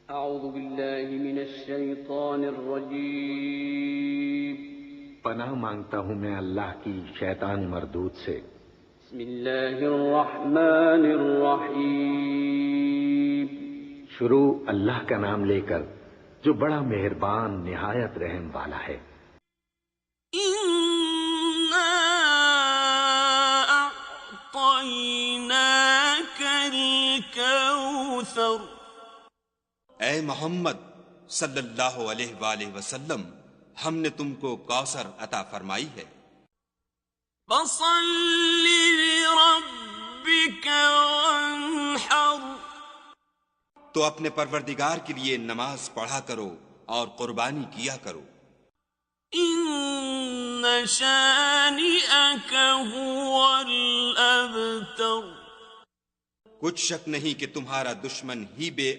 أعوذ بالله من الشيطان الرجيم. پناہ مانگتا ہوں میں اللہ کی شیطان مردود سے. بسم الله الرحمن الرحيم. شروع اللہ کا نام لے کر جو بڑا مہربان نہایت رحم والا ہے. إِنَّا أَعْطَيْنَاكَ الْكَوْثَرَ. اے محمد صلی اللہ علیہ وآلہ وسلم، ہم نے تم کو کوثر عطا فرمائی ہے. فَصَلِّ لِرَبِّكَ وَانْحَرْ. تو اپنے پروردگار کے لیے نماز پڑھا کرو اور قربانی کیا کرو. إِنَّ شَانِئَكَ هُوَ الْأَبْتَرُ. کچھ شک نہیں کہ تمہارا دشمن ہی بے